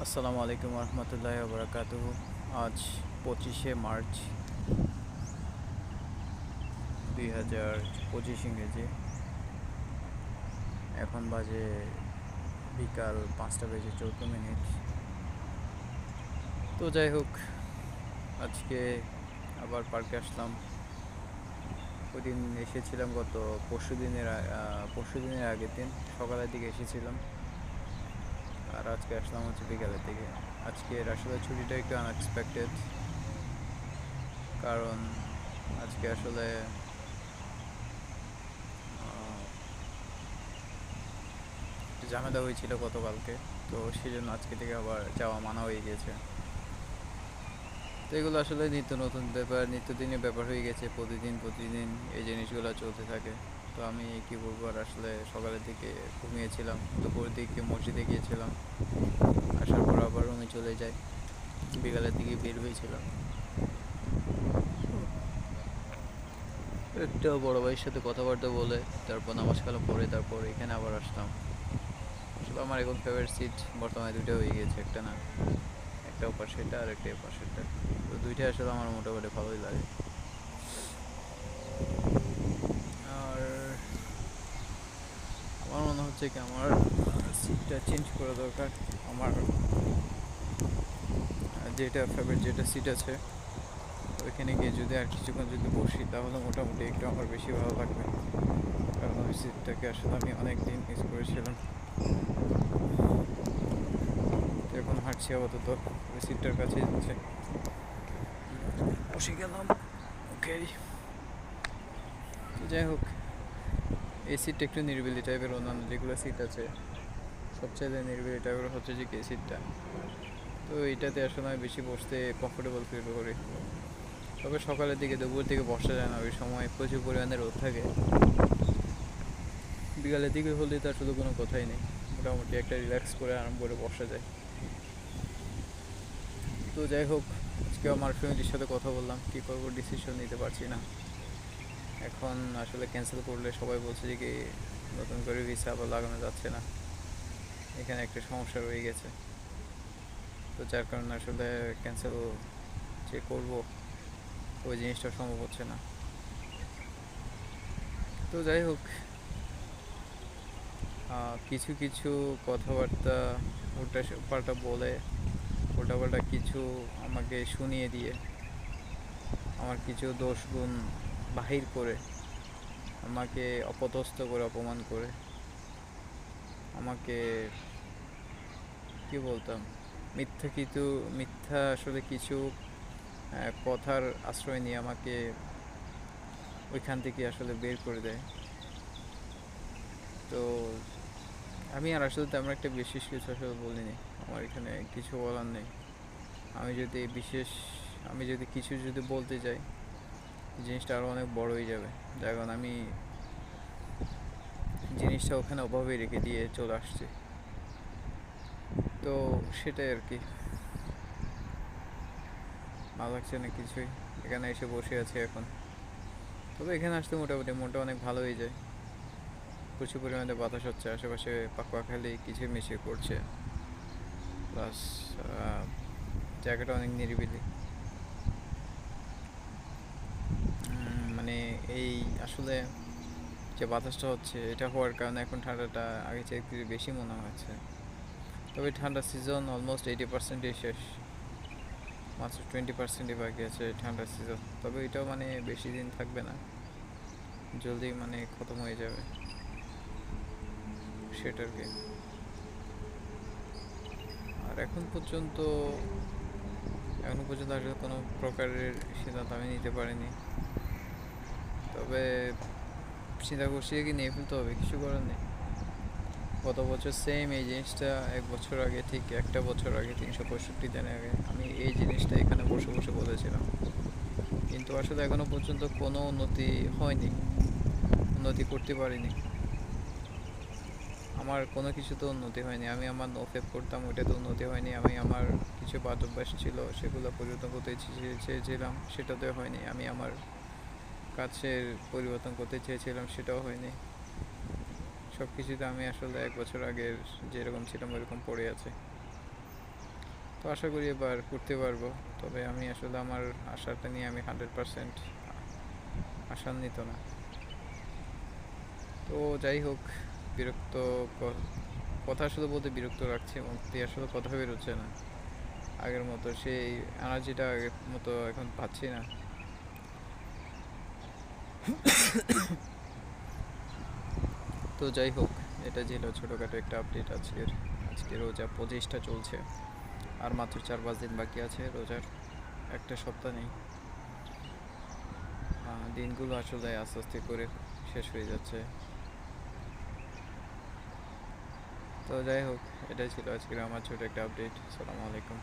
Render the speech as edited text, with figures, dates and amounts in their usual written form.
আসসালামু আলাইকুম রহমতুল্লাহি ওয়া বারাকাতুহু। আজ 25শে মার্চ 2025 ইংরেজি। এখন বাজে বিকাল 5টা বেজে 14 মিনিট। তো যাই হোক, আজকে আবার পার্কে আসলাম। ওই দিন এসেছিলাম গত পরশু দিনের আগের দিন সকালের দিকে এসেছিলাম, আর আজকে আসলাম হচ্ছে বিকালের দিকে। আজকের আসলে ছুটিটা একটু আনএক্সপেক্টেড, কারণ আজকে আসলে একটু ঝামেলা হয়েছিল গতকালকে। তো সেই জন্য আজকে থেকে আবার যাওয়া মানা হয়ে গেছে। তো এগুলো আসলে নিত্য নতুন ব্যাপার, নিত্যদিনের ব্যাপার হয়ে গেছে। প্রতিদিন প্রতিদিন এই জিনিসগুলো চলতে থাকে। তো আমি কী বলবো, আর আসলে সকালের দিকে ঘুমিয়েছিলাম, দুপুরের দিকে মসজিদে গিয়েছিলাম, আসার পর আবার রুমে চলে যাই। বিকালের দিকে বের হয়েছিলাম, একটা বড় ভাইয়ের সাথে কথাবার্তা বলে তারপর নামাজ কালাম পড়ে তারপর এখানে আবার আসলাম। আসলে আমার এখন ফেভারিট সিট বর্তমানে দুটো হয়ে গেছে, একটা না, একটা ওপার সেটা আর একটা এপার সেটা। তো দুইটাই আসলে আমার মোটামুটি ভালোই লাগে। আর আমার মনে হচ্ছে কি, আমার সিটটা চেঞ্জ করা দরকার। আমার যেটা ফেভারিট যেটা সিট আছে, ওইখানে গিয়ে যদি আর কিছুক্ষণ যদি বসি তাহলে মোটামুটি একটু আমার বেশি ভালো লাগবে, কারণ ওই সিটটাকে আসলে আমি অনেক দিন মিস করেছিলাম। তো এখন হাঁটছি আপাতত ওই সিটটার কাছে যাচ্ছে, বসে গেলাম। ওকে, তো যাই হোক, এই সিটটা একটু নিরিবিলি টাইপের। অন্যান্য যেগুলো সিট আছে সবচেয়ে নিরিবিলি টাইপের হচ্ছে যে এই সিটটা। তো এইটাতে আসলে আমি বেশি বসতে কমফোর্টেবল ফিল করি। তবে সকালের দিকে দুপুর দিকে বসা যায় না, ওই সময় প্রচুর পরিমাণে রোদ থাকে। বিকালের দিকে হলে তো আসলে কোনো কথাই নেই, মোটামুটি একটা রিল্যাক্স করে আরাম করে বসা যায়। তো যাই হোক, আজকে আমার ফ্যামিলির সাথে কথা বললাম, কী করবো ডিসিশন নিতে পারছি না। এখন আসলে ক্যান্সেল করলে সবাই বলছে যে কি নতুন করে ভিসা আবার লাগানো যাচ্ছে না, এখানে একটা সমস্যা রয়ে গেছে। তো যার কারণে আসলে ক্যান্সেল যে করব ওই জিনিসটা সম্ভব হচ্ছে না। তো যাই হোক, কিছু কিছু কথাবার্তা উল্টা পাল্টা বলে, উল্টাপাল্টা কিছু আমাকে শুনিয়ে দিয়ে, আমার কিছু দোষ গুণ বাহির করে, আমাকে অপদস্থ করে, অপমান করে, আমাকে কি বলতাম, মিথ্যা আসলে কিছু কথার আশ্রয় নিয়ে আমাকে ওইখান থেকে আসলে বের করে দেয়। তো আমি আর আসলে তেমন একটা বিশেষ কিছু আসলে বলিনি, আমার এখানে কিছু বলার নেই। আমি যদি বিশেষ আমি যদি কিছু যদি বলতে যাই, জিনিসটা আরও অনেক বড় হয়ে যাবে, যার কারণ আমি জিনিসটা ওখানে অভাবেই রেখে দিয়ে চলে আসছি। তো সেটাই আর কি, ভালো লাগছে না কিছুই। এখানে এসে বসে আছি এখন। তবে এখানে আসতে মোটামুটি মনটা অনেক ভালো হয়ে যায়। প্রচুর পরিমাণে বাতাস হচ্ছে, আশেপাশে পাখি কিচিরমিচির করছে, প্লাস জায়গাটা অনেক নিরিবিলি। মানে এই আসলে যে বাতাসটা হচ্ছে, এটা হওয়ার কারণে এখন ঠান্ডাটা আগে চেয়ে একটু বেশি মনে হচ্ছে। তবে ঠান্ডার সিজন অলমোস্ট 80%ই শেষ, মাত্র 20%ই বাকি আছে ঠান্ডার সিজন। তবে এটাও মানে বেশি দিন থাকবে না, জলদি মানে খতম হয়ে যাবে, সেটার কি। আর এখনো পর্যন্ত আসলে কোনো প্রকারের সিদ্ধান্ত আমি নিতে পারিনি। তবে চিন্তা করছি কি নিয়ে ফেলতে হবে, কিছু করার নেই। গত বছর সেম এই জিনিসটা, এক বছর আগে, ঠিক একটা বছর আগে, 365 দিন আগে আমি এই জিনিসটা এখানে বসে বসে বলেছিলাম। কিন্তু আসলে এখনো পর্যন্ত কোনো উন্নতি হয়নি, উন্নতি করতে পারিনি। আমার কোনো কিছুতে উন্নতি হয়নি। আমি আমার নোফেপ করতাম, ওইটাতে উন্নতি হয়নি। আমি আমার কিছু বাদ অভ্যাস ছিল সেগুলো পরিবর্তন করতে চেয়েছিলাম, সেটাতে হয়নি। আমি আমার কাছের পরিবর্তন করতে চেয়েছিলাম, সেটাও হয়নি। সব কিছুতে আমি আসলে এক বছর আগের যেরকম ছিলাম ওইরকম পড়ে আছে। তো আশা করি এবার করতে পারবো। তবে আমি আসলে আমার আশাটা নিয়ে আমি 100% আশান্বিত না। তো যাই হোক, বিরক্ত কথা আসলে বলতে বিরক্ত লাগছে, মুখ দিয়ে আসলে কথা বেরোচ্ছে না আগের মতো, সেই এনার্জিটা আগের মতো এখন পাচ্ছি না। তো যাই হোক, এটা ছিল ছোটোখাটো একটা আপডেট আজকের। আজকে রোজা 25টা চলছে, আর মাত্র 4-5 দিন বাকি আছে রোজার, একটা সপ্তাহ নেই। দিনগুলো আসলে আস্তে আস্তে করে শেষ হয়ে যাচ্ছে। তো যাই হোক, এটাই ছিল আজকের আমার ছোটো একটা আপডেট। আসসালামু আলাইকুম।